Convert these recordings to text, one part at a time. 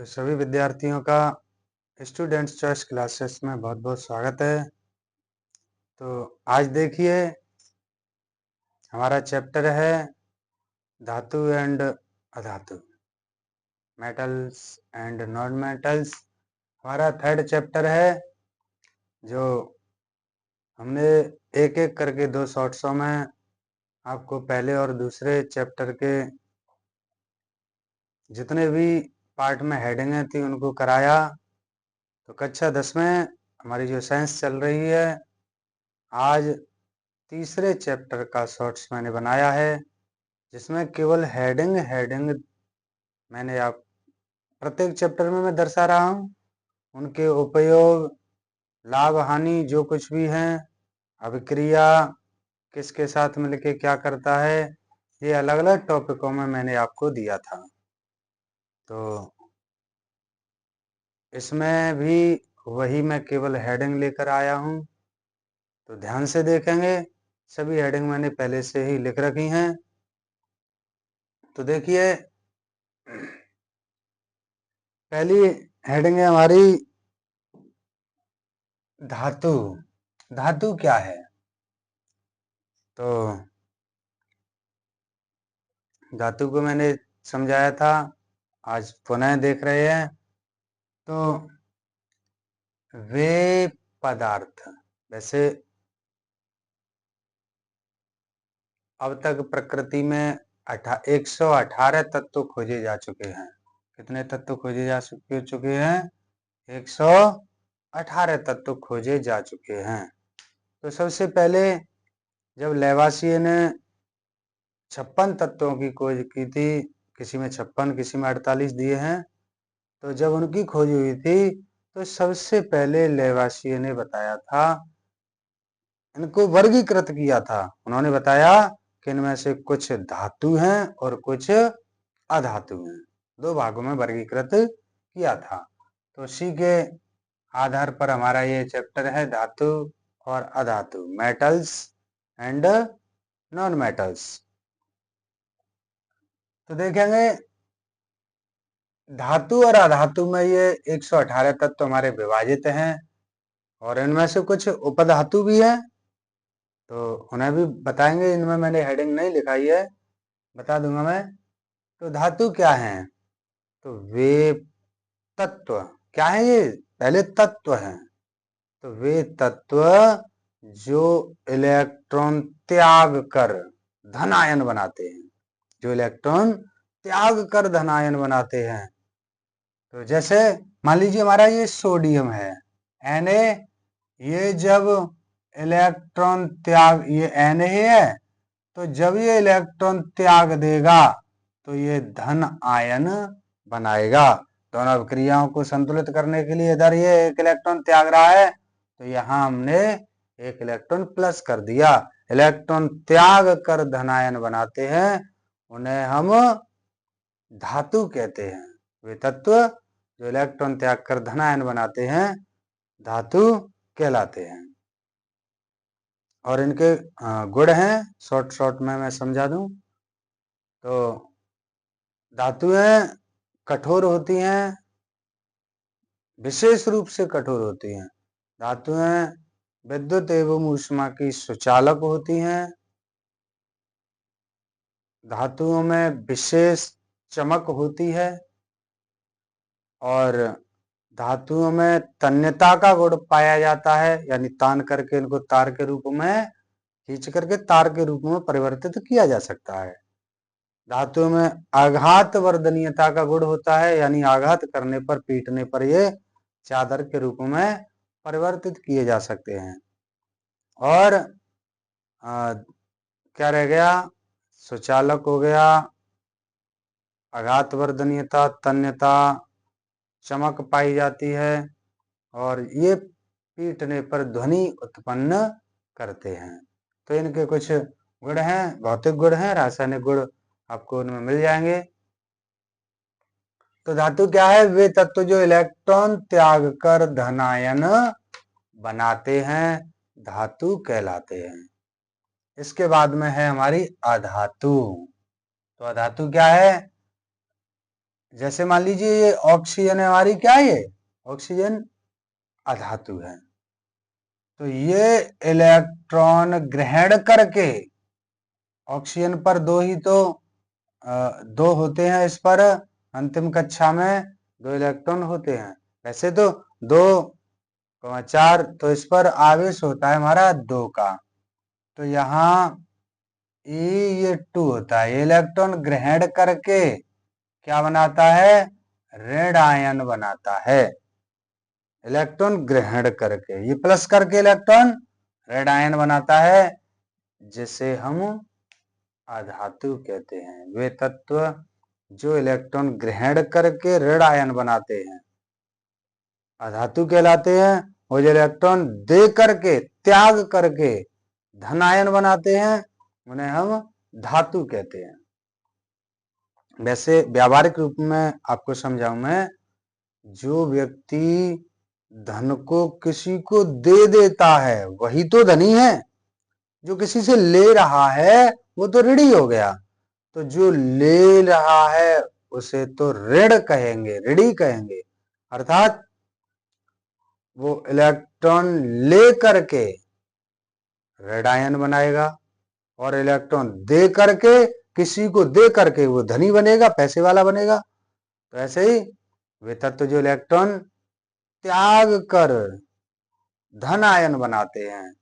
तो सभी विद्यार्थियों का स्टूडेंट्स चॉइस क्लासेस में बहुत बहुत स्वागत है। तो आज देखिए हमारा चैप्टर है धातु एंड अधातु, मेटल्स एंड नॉन मेटल्स। हमारा थर्ड चैप्टर है जो हमने एक एक करके दो शॉर्ट्सों में आपको पहले और दूसरे चैप्टर के जितने भी पार्ट में हेडिंगें थी उनको कराया। तो कक्षा 10 में हमारी जो साइंस चल रही है, आज तीसरे चैप्टर का शॉर्ट्स मैंने बनाया है जिसमें केवल हेडिंग हेडिंग मैंने आप प्रत्येक चैप्टर में मैं दर्शा रहा हूँ, उनके उपयोग, लाभ, हानि जो कुछ भी हैं, अभिक्रिया किसके साथ मिलके क्या करता है, ये अलग अलग टॉपिकों में मैंने आपको दिया था। तो इसमें भी वही मैं केवल हेडिंग लेकर आया हूँ। तो ध्यान से देखेंगे, सभी हेडिंग मैंने पहले से ही लिख रखी हैं। तो देखिए पहली हेडिंग है हमारी धातु। धातु क्या है? तो धातु को मैंने समझाया था, आज पुनः देख रहे हैं। तो वे पदार्थ, वैसे अब तक प्रकृति में 118 तत्व खोजे जा चुके हैं। कितने तत्व खोजे जा चुके हैं? 118 तत्व खोजे जा चुके हैं। तो सबसे पहले जब लेवासिए ने 56 तत्वों की खोज की थी, किसी में 56 किसी में 48 दिए हैं, तो जब उनकी खोज हुई थी तो सबसे पहले लेवासिए ने बताया था, इनको वर्गीकृत किया था। उन्होंने बताया कि इनमें से कुछ धातु हैं और कुछ अधातु हैं, दो भागों में वर्गीकृत किया था। तो उसी के आधार पर हमारा ये चैप्टर है धातु और अधातु, मेटल्स एंड नॉन मेटल्स। तो देखेंगे धातु और अधातु में ये 118 तत्व हमारे विभाजित हैं और इनमें से कुछ उपधातु भी हैं, तो उन्हें भी बताएंगे। इनमें मैंने हेडिंग नहीं लिखाई है, बता दूंगा मैं। तो धातु क्या है? तो वे तत्व क्या है? ये पहले तत्व हैं। तो वे तत्व जो इलेक्ट्रॉन त्याग कर धनायन बनाते हैं, जो इलेक्ट्रॉन त्याग कर धनायन बनाते हैं। तो जैसे मान लीजिए हमारा ये सोडियम है, Na, ये जब इलेक्ट्रॉन त्याग, ये Na है, तो जब ये इलेक्ट्रॉन त्याग देगा तो ये धन आयन बनाएगा। दोनों अभिक्रियाओं को संतुलित करने के लिए इधर ये एक इलेक्ट्रॉन त्याग रहा है, तो यहां हमने एक इलेक्ट्रॉन प्लस कर दिया। इलेक्ट्रॉन त्याग कर धनायन बनाते हैं, उन्हें हम धातु कहते हैं। वे तत्व जो इलेक्ट्रॉन त्याग कर धनायन बनाते हैं धातु कहलाते हैं। और इनके गुण हैं, शॉर्ट शॉर्ट में मैं समझा दूं। तो धातुएं कठोर होती हैं, विशेष रूप से कठोर होती हैं। धातुएं विद्युत एवं ऊष्मा की सुचालक होती हैं। धातुओं में विशेष चमक होती है और धातुओं में तन्यता का गुण पाया जाता है, यानी तान करके इनको तार के रूप में, खींच करके तार के रूप में परिवर्तित किया जा सकता है। धातुओं में आघात वर्धनीयता का गुण होता है, यानी आघात करने पर, पीटने पर ये चादर के रूप में परिवर्तित किए जा सकते हैं। और क्या रह गया? सुचालक हो गया, आघात वर्धनीयता, तन्यता, चमक पाई जाती है और ये पीटने पर ध्वनि उत्पन्न करते हैं। तो इनके कुछ गुण हैं, भौतिक गुण हैं, रासायनिक गुण आपको उनमें मिल जाएंगे। तो धातु क्या है? वे तत्व जो इलेक्ट्रॉन त्याग कर धनायन बनाते हैं धातु कहलाते हैं। इसके बाद में है हमारी अधातु। तो अधातु क्या है? जैसे मान लीजिए ये ऑक्सीजन है हमारी, क्या है ये ऑक्सीजन अधातु है, तो ये इलेक्ट्रॉन ग्रहण करके, ऑक्सीजन पर दो ही तो दो होते हैं, इस पर अंतिम कक्षा में दो इलेक्ट्रॉन होते हैं, वैसे तो 2,4, तो इस पर आवेश होता है हमारा 2 का, तो यहाँ ये 2 होता है। ये इलेक्ट्रॉन ग्रहण करके क्या बनाता है, ऋण आयन बनाता है। इलेक्ट्रॉन ग्रहण करके ये प्लस करके इलेक्ट्रॉन ऋण आयन बनाता है, जिसे हम अधातु कहते हैं। वे तत्व जो इलेक्ट्रॉन ग्रहण करके ऋण आयन बनाते हैं अधातु कहलाते हैं, और जो इलेक्ट्रॉन दे करके त्याग करके धन आयन बनाते हैं उन्हें हम धातु कहते हैं। वैसे व्यावहारिक रूप में आपको समझाऊं मैं, जो व्यक्ति धन को किसी को दे देता है वही तो धनी है, जो किसी से ले रहा है वो तो ऋणी हो गया, तो जो ले रहा है उसे तो ऋण कहेंगे, ऋणी कहेंगे, अर्थात वो इलेक्ट्रॉन ले करके ऋणायन बनाएगा, और इलेक्ट्रॉन दे करके, किसी को दे करके वो धनी बनेगा, पैसे वाला बनेगा। तो ऐसे ही वे तत्व जो इलेक्ट्रॉन त्याग कर धन आयन बनाते हैं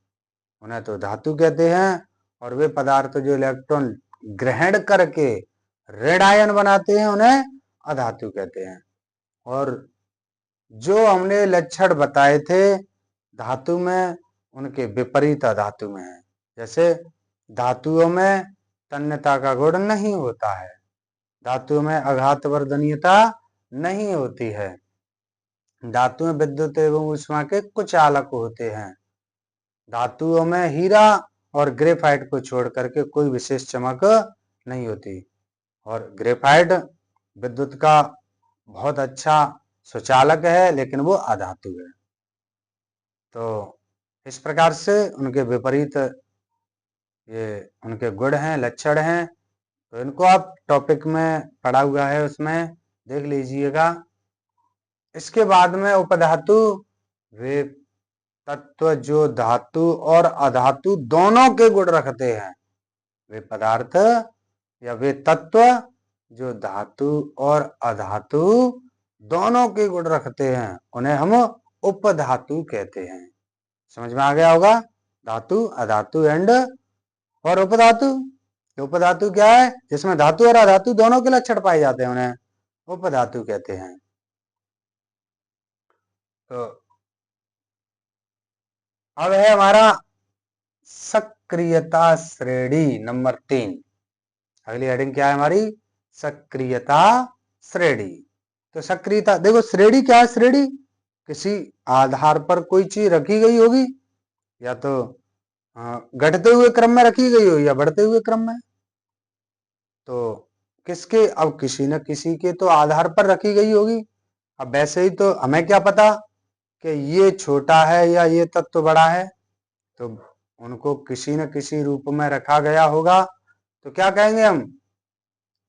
उन्हें तो धातु कहते हैं, और वे पदार्थ जो इलेक्ट्रॉन ग्रहण करके ऋण आयन बनाते हैं उन्हें अधातु कहते हैं। और जो हमने लक्षण बताए थे धातु में, उनके विपरीत अधातु में है। जैसे धातुओं में तन्यता का गुण नहीं होता है, धातुओं में आघातवर्धनीयता नहीं होती है, धातु में विद्युत एवं ऊष्मा के कुछ आलक होते हैं, धातुओं में हीरा और ग्रेफाइट को छोड़ करके कोई विशेष चमक नहीं होती, और ग्रेफाइट विद्युत का बहुत अच्छा सुचालक है, लेकिन वो अधातु है। तो इस प्रकार से उनके विपरीत ये उनके गुण हैं, लक्षण हैं, तो इनको आप टॉपिक में पढ़ा हुआ है उसमें देख लीजिएगा। इसके बाद में उपधातु, वे तत्व जो धातु और अधातु दोनों के गुण रखते हैं, वे पदार्थ या वे तत्व जो धातु और अधातु दोनों के गुण रखते हैं उन्हें हम उपधातु कहते हैं। समझ में आ गया होगा, धातु, अधातु एंड और उपधातु। उपधातु क्या है, जिसमें धातु और अधातु दोनों के लक्षण पाए जाते हैं उन्हें उपधातु कहते हैं। तो अब है हमारा सक्रियता श्रेणी नंबर 3। अगली हेडिंग क्या है हमारी, सक्रियता श्रेणी। तो सक्रियता देखो, श्रेणी क्या है, श्रेणी किसी आधार पर कोई चीज रखी गई होगी, या तो घटते हुए क्रम में रखी गई हो या बढ़ते हुए क्रम में। तो किसके, अब किसी न किसी के तो आधार पर रखी गई होगी। अब वैसे ही तो हमें क्या पता कि ये छोटा है या ये तत्व बड़ा है, तो उनको किसी न किसी रूप में रखा गया होगा। तो क्या कहेंगे हम,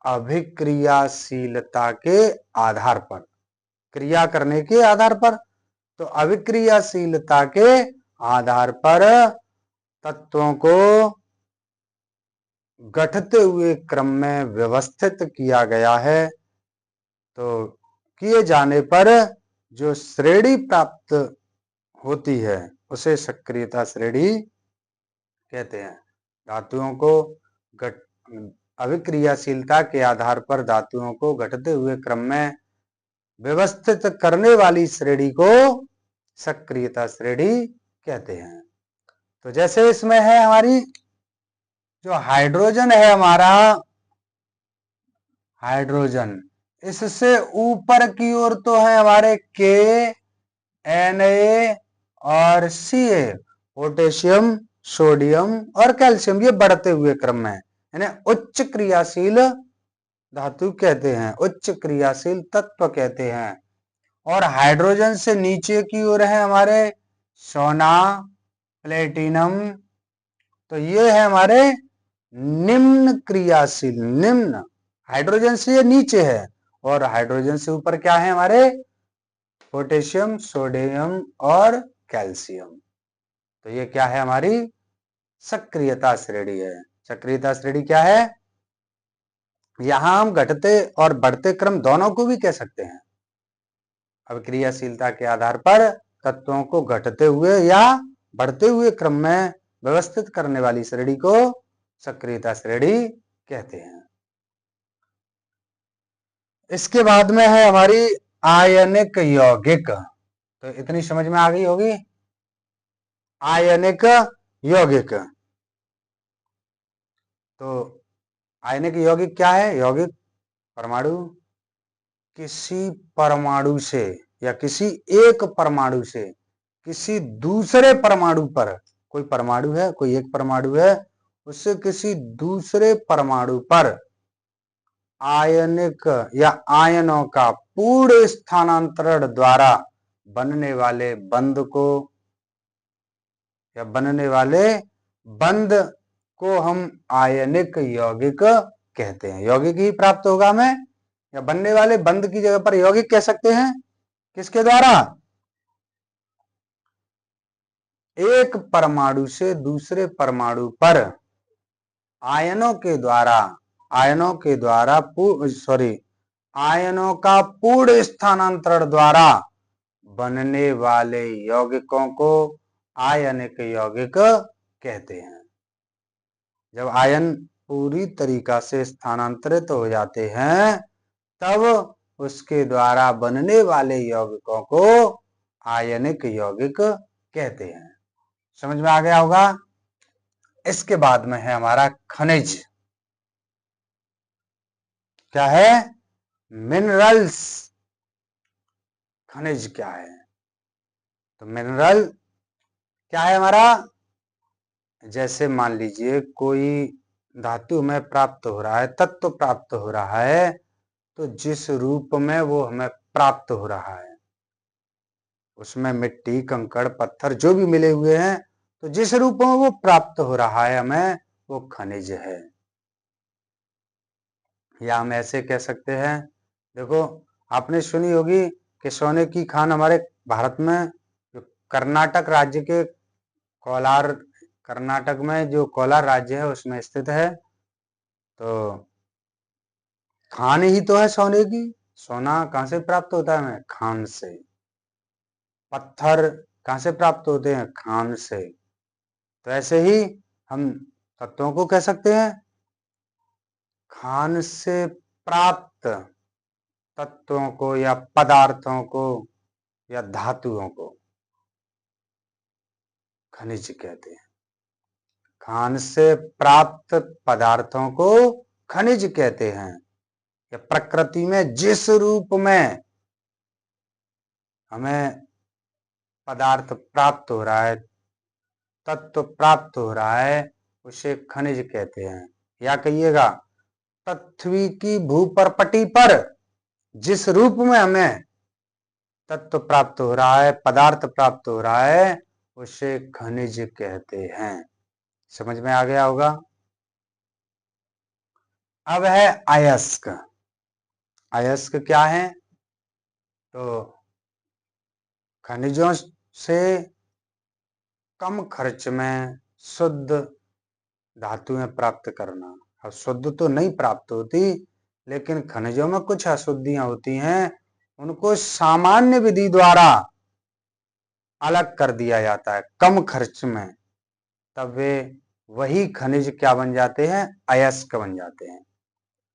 अभिक्रियाशीलता के आधार पर, क्रिया करने के आधार पर। तो अभिक्रियाशीलता के आधार पर तत्वों को घटते हुए क्रम में व्यवस्थित किया गया है। तो किए जाने पर जो श्रेणी प्राप्त होती है उसे सक्रियता श्रेणी कहते हैं। धातुओं को अभिक्रियाशीलता के आधार पर धातुओं को घटते हुए क्रम में व्यवस्थित करने वाली श्रेणी को सक्रियता श्रेणी कहते हैं। तो जैसे इसमें है हमारी जो हाइड्रोजन है हमारा, हाइड्रोजन इससे ऊपर की ओर तो है हमारे के, Na और Ca, पोटेशियम, सोडियम और कैल्शियम, ये बढ़ते हुए क्रम में, यानी उच्च क्रियाशील धातु कहते हैं, उच्च क्रियाशील तत्व कहते हैं। और हाइड्रोजन से नीचे की ओर है हमारे सोना, प्लेटिनम, तो ये है हमारे निम्न क्रियाशील, निम्न, हाइड्रोजन से ये नीचे है, और हाइड्रोजन से ऊपर क्या है हमारे, पोटेशियम, सोडियम और कैल्शियम। तो ये क्या है, हमारी सक्रियता श्रेणी है। सक्रियता श्रेणी क्या है, यहां हम घटते और बढ़ते क्रम दोनों को भी कह सकते हैं। अभिक्रियाशीलता के आधार पर तत्वों को घटते हुए या बढ़ते हुए क्रम में व्यवस्थित करने वाली श्रेणी को सक्रियता श्रेणी कहते हैं। इसके बाद में है हमारी आयनिक यौगिक। तो इतनी समझ में आ गई होगी, आयनिक यौगिक। तो आयनिक यौगिक क्या है, यौगिक परमाणु किसी परमाणु से या किसी एक परमाणु से किसी दूसरे परमाणु पर, कोई परमाणु है, कोई एक परमाणु है, उससे किसी दूसरे परमाणु पर आयनिक या आयनों का पूर्ण स्थानांतरण द्वारा बनने वाले बंध को या बनने वाले बंध को हम आयनिक यौगिक कहते हैं। यौगिक ही प्राप्त होगा हमें, या बनने वाले बंध की जगह पर यौगिक कह सकते हैं। किसके द्वारा, एक परमाणु से दूसरे परमाणु पर आयनों के द्वारा आयनों का पूर्ण स्थानांतरण द्वारा बनने वाले यौगिकों को आयनिक यौगिक कहते हैं। जब आयन पूरी तरीका से स्थानांतरित हो जाते हैं तब उसके द्वारा बनने वाले यौगिकों को आयनिक यौगिक कहते हैं। समझ में आ गया होगा। इसके बाद में है हमारा खनिज। क्या है, मिनरल्स। खनिज क्या है, तो मिनरल क्या है हमारा, जैसे मान लीजिए कोई धातु हमें प्राप्त हो रहा है, तत्व प्राप्त हो रहा है, तो जिस रूप में वो हमें प्राप्त हो रहा है, उसमें मिट्टी, कंकड़, पत्थर जो भी मिले हुए हैं, तो जिस रूप में वो प्राप्त हो रहा है हमें, वो खनिज है। या हम ऐसे कह सकते हैं, देखो आपने सुनी होगी कि सोने की खान हमारे भारत में, जो कर्नाटक राज्य के कोलार, कर्नाटक में जो कोलार राज्य है उसमें स्थित है। तो खान ही तो है सोने की। सोना कहां से प्राप्त होता है हमें, खान से। पत्थर कहां से प्राप्त होते हैं, खान से। तो ऐसे ही हम तत्वों को कह सकते हैं, खान से प्राप्त तत्वों को या पदार्थों को या धातुओं को खनिज कहते हैं। खान से प्राप्त पदार्थों को खनिज कहते हैं। या प्रकृति में जिस रूप में हमें पदार्थ प्राप्त हो रहा है, तत्व प्राप्त हो रहा है, उसे खनिज कहते हैं। या कहिएगा, पृथ्वी की भूपरपटी पर जिस रूप में हमें तत्व प्राप्त हो रहा है, पदार्थ प्राप्त हो रहा है, उसे खनिज कहते हैं। समझ में आ गया होगा। अब है अयस्क। अयस्क क्या है, तो खनिजों से कम खर्च में शुद्ध धातुएं प्राप्त करना। अब शुद्ध तो नहीं प्राप्त होती, लेकिन खनिजों में कुछ अशुद्धियां होती हैं, उनको सामान्य विधि द्वारा अलग कर दिया जाता है कम खर्च में, तब वे वही खनिज क्या बन जाते हैं, अयस्क बन जाते हैं।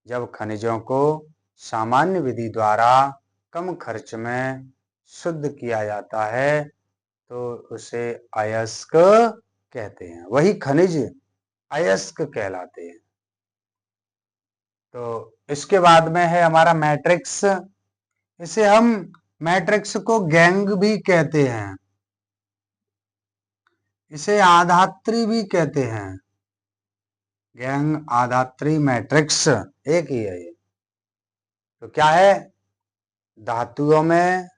जब खनिजों को सामान्य विधि द्वारा कम खर्च में शुद्ध किया जाता है तो उसे अयस्क कहते हैं। वही खनिज अयस्क कहलाते हैं। तो इसके बाद में है हमारा मैट्रिक्स। इसे हम मैट्रिक्स को गैंग भी कहते हैं, इसे आधात्री भी कहते हैं। गैंग, आधात्री, मैट्रिक्स एक ही है ये। तो क्या है, धातुओं में,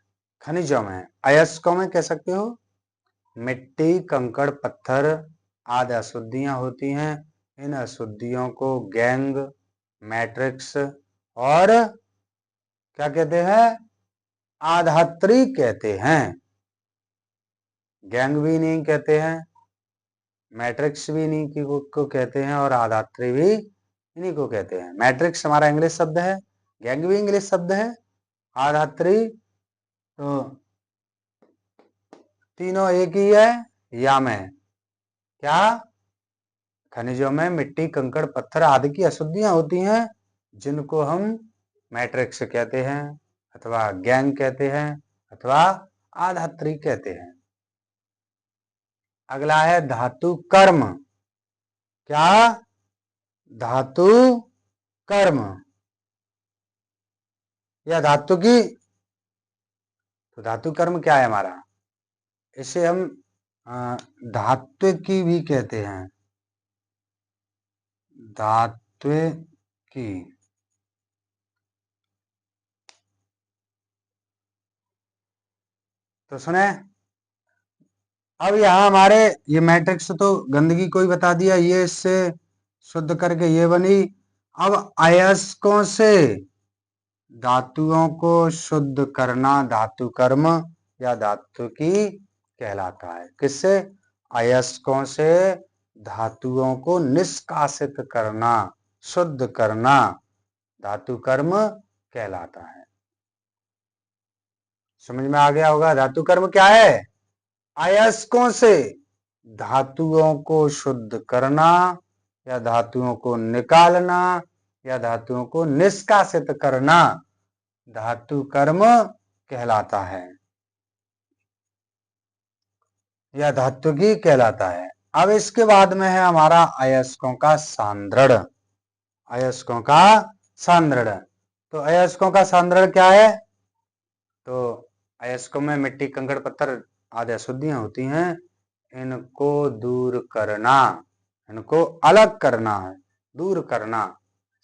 खनिजों में, अयस्कों में कह सकते हो मिट्टी, कंकड़, पत्थर आदि अशुद्धियां होती हैं। इन अशुद्धियों को गैंग, मैट्रिक्स और क्या कहते हैं? आधात्री कहते हैं। गैंग भी नहीं कहते हैं, मैट्रिक्स भी नहीं को कहते हैं, और आधात्री भी इन्हीं को कहते हैं। मैट्रिक्स हमारा इंग्लिश शब्द है, गैंग भी इंग्लिश शब्द है, आधात्री तो तीनों एक ही है। या में क्या? खनिजों में मिट्टी, कंकड़, पत्थर आदि की अशुद्धियां होती हैं, जिनको हम मैट्रिक्स कहते हैं, अथवा गैंग कहते हैं, अथवा आधात्री कहते हैं। अगला है धातु कर्म। क्या? धातु कर्म या धातु की। तो धातु कर्म क्या है हमारा? इसे हम धात्व की भी कहते हैं, धात्व की। तो सुने, अब यहाँ हमारे ये मैट्रिक्स तो गंदगी को ही बता दिया, ये इससे शुद्ध करके ये बनी। अब अयस्कों से धातुओं को शुद्ध करना धातु कर्म या धातु की कहलाता है। किससे? अयस्कों से धातुओं को निष्कासित करना, शुद्ध करना धातु कर्म कहलाता है। समझ में आ गया होगा धातु कर्म क्या है? अयस्कों से धातुओं को शुद्ध करना या धातुओं को निकालना या धातुओं को निष्कासित करना धातु कर्म कहलाता है या धातु की कहलाता है। अब इसके बाद में है हमारा अयस्कों का सांद्रण। अयस्कों का सांद्रण, तो अयस्कों का सांद्रण क्या है? तो अयस्कों में मिट्टी, कंकड़, पत्थर आदि अशुद्धियां होती हैं, इनको दूर करना, इनको अलग करना, दूर करना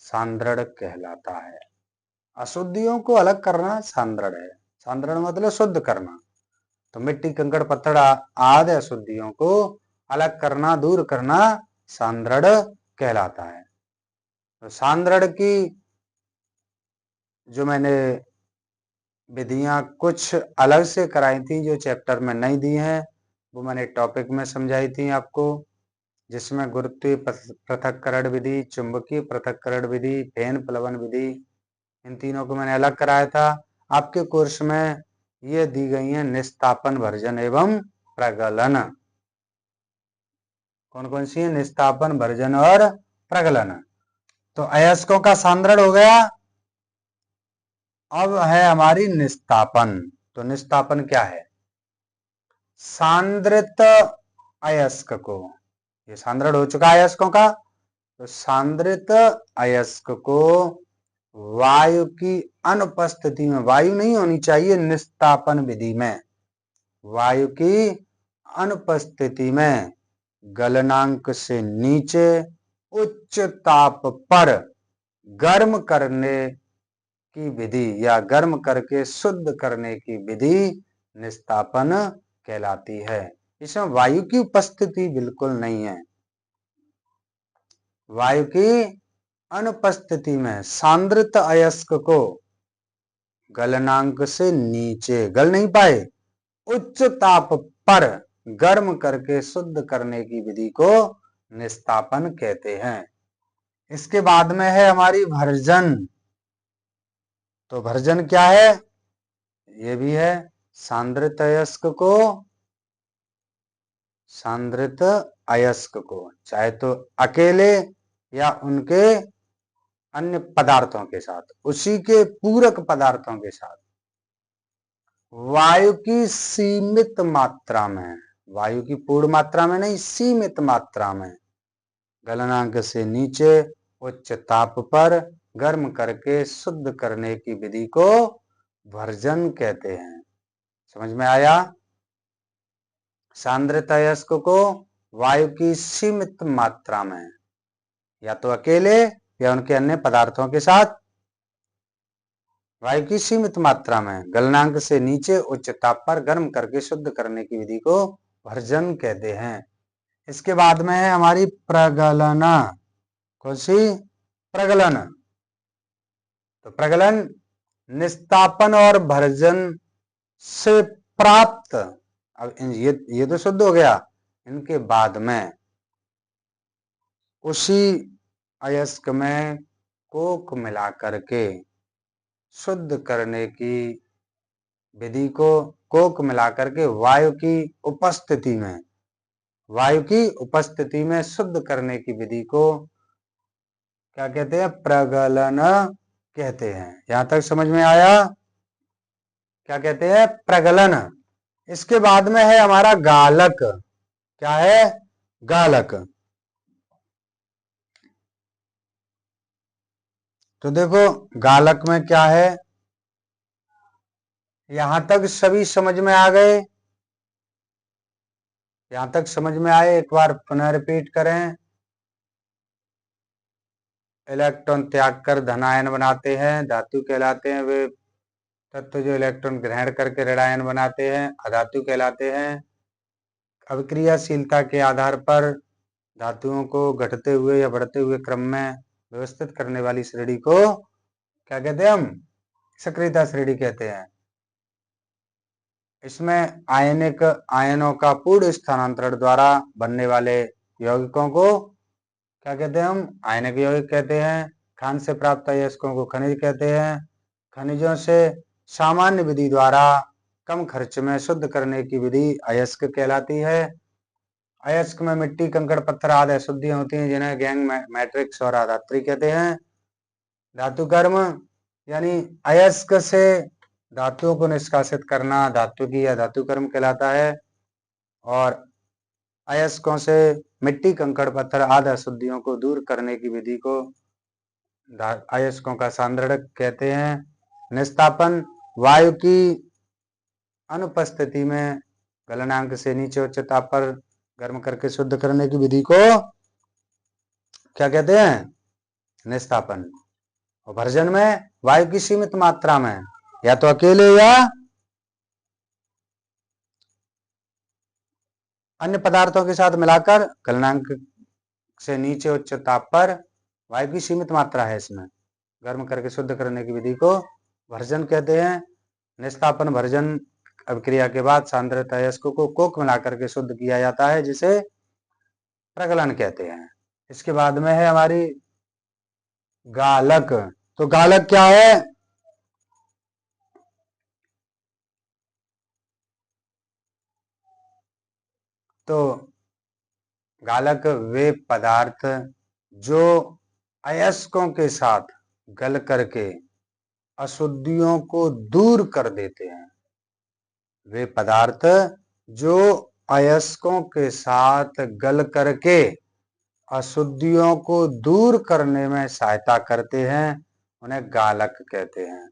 सांद्रण कहलाता है। अशुद्धियों को अलग करना सांद्रण है। सांद्रण मतलब शुद्ध करना। तो मिट्टी, कंकड़, पत्थर आदि अशुद्धियों को अलग करना, दूर करना सांद्रण कहलाता है। तो सांद्रण की जो मैंने विधियां कुछ अलग से कराई थी, जो चैप्टर में नहीं दी हैं, वो मैंने टॉपिक में समझाई थी आपको, जिसमें गुरुत्वीय पृथक्करण विधि, चुंबकीय पृथक्करण विधि, फेन प्लवन विधि, इन तीनों को मैंने अलग कराया था। आपके कोर्स में ये दी गई है निस्तापन, भर्जन एवं प्रगलन। कौन कौन सी है? निस्तापन, भर्जन और प्रगलन। तो अयस्कों का सांद्रण हो गया। अब है हमारी निस्तापन। तो निस्तापन क्या है? सांद्रित अयस्क को, ये सांद्रण हो चुका है अयस्कों का, तो सांद्रित अयस्क को वायु की अनुपस्थिति में, वायु नहीं होनी चाहिए निस्तापन विधि में, वायु की अनुपस्थिति में गलनांक से नीचे उच्च ताप पर गर्म करने की विधि या गर्म करके शुद्ध करने की विधि निस्तापन कहलाती है। इसमें वायु की उपस्थिति बिल्कुल नहीं है। वायु की अनुपस्थिति में सांद्रित अयस्क को गलनांक से नीचे, गल नहीं पाए, उच्च ताप पर गर्म करके शुद्ध करने की विधि को निस्तापन कहते हैं। इसके बाद में है हमारी भर्जन। तो भर्जन क्या है? ये भी है सांद्रित अयस्क को, सांद्रित अयस्क को चाहे तो अकेले या उनके अन्य पदार्थों के साथ, उसी के पूरक पदार्थों के साथ वायु की सीमित मात्रा में, वायु की पूर्ण मात्रा में नहीं, सीमित मात्रा में गलनांक से नीचे उच्च ताप पर गर्म करके शुद्ध करने की विधि को भर्जन कहते हैं। समझ में आया? सांद्रित अयस्क को वायु की सीमित मात्रा में या तो अकेले या उनके अन्य पदार्थों के साथ वायु की सीमित मात्रा में गलनांक से नीचे उच्च ताप पर गर्म करके शुद्ध करने की विधि को भर्जन कहते हैं। इसके बाद में है हमारी प्रगलन। कौन सी? प्रगलन। तो प्रगलन निस्तापन और भर्जन से प्राप्त, अब ये तो शुद्ध हो गया, इनके बाद में उसी अयस्क में कोक मिला करके शुद्ध करने की विधि को, कोक मिला करके वायु की उपस्थिति में शुद्ध करने की विधि को क्या कहते हैं? प्रगलन कहते हैं। यहां तक समझ में आया? क्या कहते हैं? प्रगलन। इसके बाद में है हमारा गालक। क्या है? गालक। तो देखो गालक में क्या है, यहां तक सभी समझ में आ गए? यहां तक समझ में आए? एक बार पुनः रिपीट करें। इलेक्ट्रॉन त्याग कर धनायन बनाते हैं, धातु कहलाते हैं वे तत्व जो इलेक्ट्रॉन ग्रहण करके ऋणायन बनाते हैं, अधातु कहलाते हैं। अभिक्रियाशीलता के आधार पर धातुओं को घटते हुए या बढ़ते हुए क्रम में व्यवस्थित करने वाली श्रेणी को क्या कहते हैं? हम सक्रियता श्रेणी कहते हैं। इसमें आयनिक आयनों का पूर्ण स्थानांतरण द्वारा बनने वाले यौगिकों को क्या कहते हैं? हम आयनिक यौगिक कहते हैं। खान से प्राप्त अयस्कों को खनिज कहते हैं। खनिजों से सामान्य विधि द्वारा कम खर्च में शुद्ध करने की विधि अयस्क कहलाती है। अयस्क में मिट्टी, कंकड़, पत्थर आदि अशुद्धियां होती हैं जिन्हें गैंग, मैट्रिक्स और अधात्री कहते हैं। धातु कर्म यानी अयस्क से धातुओं को निष्कासित करना धातु की या धातु कर्म कहलाता है। और अयस्कों से मिट्टी, कंकड़, पत्थर आदि अशुद्धियों को दूर करने की विधि को अयस्कों का सांद्रण कहते हैं। निस्तापन वायु की अनुपस्थिति में गलनांक से नीचे उच्च ताप पर गर्म करके शुद्ध करने की विधि को क्या कहते हैं? निस्तापन। और भर्जन में वायु की सीमित मात्रा में या तो अकेले या अन्य पदार्थों के साथ मिलाकर गलनांक से नीचे उच्च ताप पर वायु की सीमित मात्रा है इसमें गर्म करके शुद्ध करने की विधि को भर्जन कहते हैं। निस्तापन भर्जन अभिक्रिया के बाद सांद्रित अयस्क को कोक मिलाकर के शुद्ध किया जाता है जिसे प्रगलन कहते हैं। इसके बाद में है हमारी गालक। तो गालक क्या है? तो गालक वे पदार्थ जो अयस्कों के साथ गल करके अशुद्धियों को दूर कर देते हैं। वे पदार्थ जो अयस्कों के साथ गल करके अशुद्धियों को दूर करने में सहायता करते हैं उन्हें गालक कहते हैं।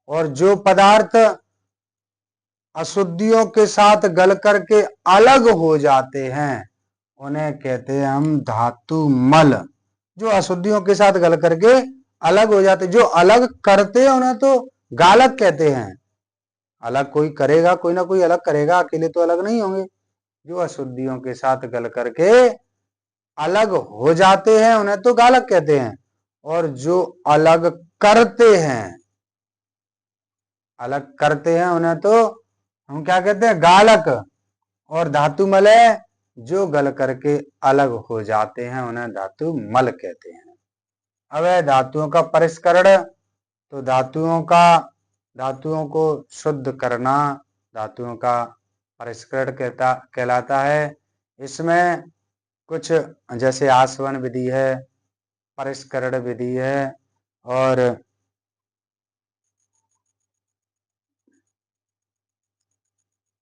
और जो पदार्थ अशुद्धियों के साथ गल करके अलग हो जाते हैं उन्हें कहते हैं हम धातु मल। जो अशुद्धियों के साथ गल करके अलग हो जाते, जो अलग करते हैं उन्हें तो गालक कहते हैं। अलग कोई करेगा, कोई ना कोई अलग करेगा, अकेले तो अलग नहीं होंगे। जो अशुद्धियों के साथ गल करके अलग हो जाते हैं उन्हें तो गालक कहते हैं। और जो अलग करते हैं, अलग करते हैं उन्हें तो हम क्या कहते हैं? गालक। और धातु मल है जो गल करके अलग हो जाते हैं उन्हें धातु मल कहते हैं। अब है धातुओं का परिष्करण। तो धातुओं को शुद्ध करना धातुओं का परिष्करण कहलाता है। इसमें कुछ जैसे आसवन विधि है, परिष्करण विधि है और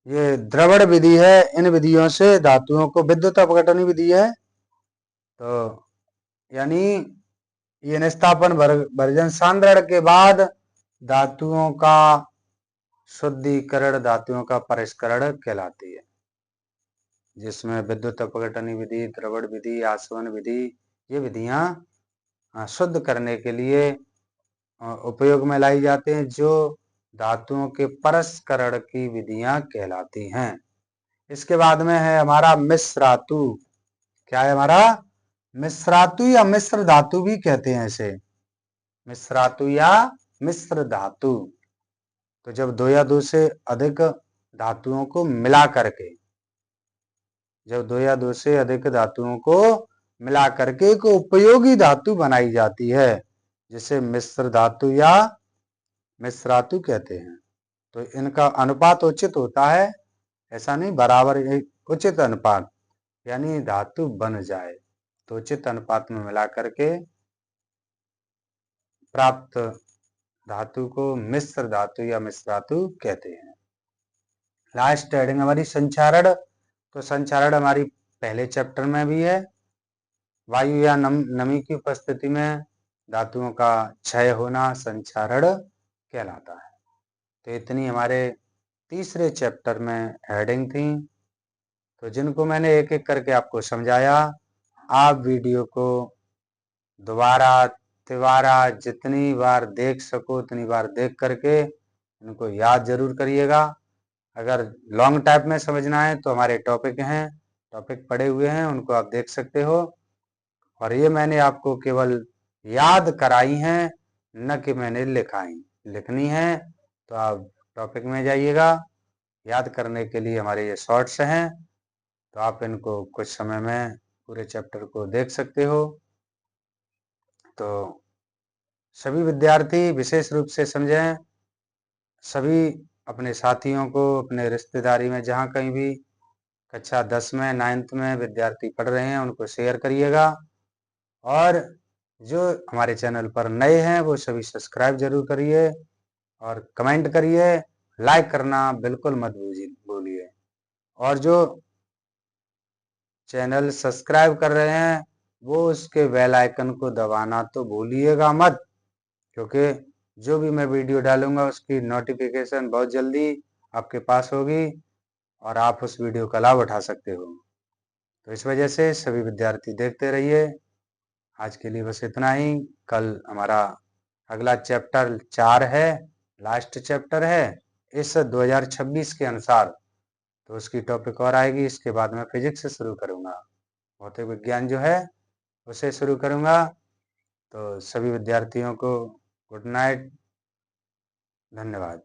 ये द्रवण विधि है। इन विधियों से धातुओं को विद्युत अपघटन विधि है। तो यानी ये निस्तापन भर्जन सांद्रण के बाद धातुओं का शुद्धिकरण, धातुओं का परिष्करण कहलाती है, जिसमें विद्युत अपघटन विधि, द्रवण विधि, आसवन विधि ये विधियां शुद्ध करने के लिए उपयोग में लाई जाते हैं, जो धातुओं के परिष्करण की विधियां कहलाती हैं। इसके बाद में है हमारा मिश्रातु। क्या है हमारा? मिश्रातु या मिश्र धातु भी कहते हैं इसे। मिश्रातु या मिश्र धातु। तो जब दो या दो से अधिक धातुओं को मिला करके, जब दो या दो से अधिक धातुओं को मिला करके एक उपयोगी धातु बनाई जाती है, जिसे मिश्र धातु या मिश्रातु कहते हैं। तो इनका अनुपात उचित होता है, ऐसा नहीं बराबर, एक उचित अनुपात, यानी धातु बन जाए तो उचित अनुपात में मिला करके प्राप्त धातु को मिश्र धातु या मिश्रातु कहते हैं। लास्ट हेडिंग हमारी संचारण। तो संचारण हमारी पहले चैप्टर में भी है। वायु या नमी की उपस्थिति में धातुओं का क्षय होना संचारण कहलाता है। तो इतनी हमारे तीसरे चैप्टर में हेडिंग थी, तो जिनको मैंने एक एक करके आपको समझाया, आप वीडियो को दोबारा तिबारा जितनी बार देख सको उतनी बार देख करके इनको याद जरूर करिएगा। अगर लॉन्ग टाइप में समझना है तो हमारे टॉपिक हैं, टॉपिक पड़े हुए हैं, उनको आप देख सकते हो। और ये मैंने आपको केवल याद कराई हैं, न कि मैंने लिखनी है। तो आप टॉपिक में जाइएगा, याद करने के लिए हमारे ये शॉर्ट्स हैं, तो आप इनको कुछ समय में पूरे चैप्टर को देख सकते हो। तो सभी विद्यार्थी विशेष रूप से समझें, सभी अपने साथियों को, अपने रिश्तेदारी में जहाँ कहीं भी कक्षा 10 में 9th में विद्यार्थी पढ़ रहे हैं उनको शेयर करिएगा। और जो हमारे चैनल पर नए हैं वो सभी सब्सक्राइब जरूर करिए और कमेंट करिए, लाइक करना बिल्कुल मत भूलिए। और जो चैनल सब्सक्राइब कर रहे हैं वो उसके बेल आइकन को दबाना तो भूलिएगा मत, क्योंकि जो भी मैं वीडियो डालूंगा उसकी नोटिफिकेशन बहुत जल्दी आपके पास होगी और आप उस वीडियो का लाभ उठा सकते हो। तो इस वजह से सभी विद्यार्थी देखते रहिए। आज के लिए बस इतना ही। कल हमारा अगला चैप्टर 4 है, लास्ट चैप्टर है इस 2026 के अनुसार। तो उसकी टॉपिक और आएगी, इसके बाद मैं फिजिक्स से शुरू करूंगा, भौतिक विज्ञान जो है उसे शुरू करूंगा। तो सभी विद्यार्थियों को गुड नाइट, धन्यवाद।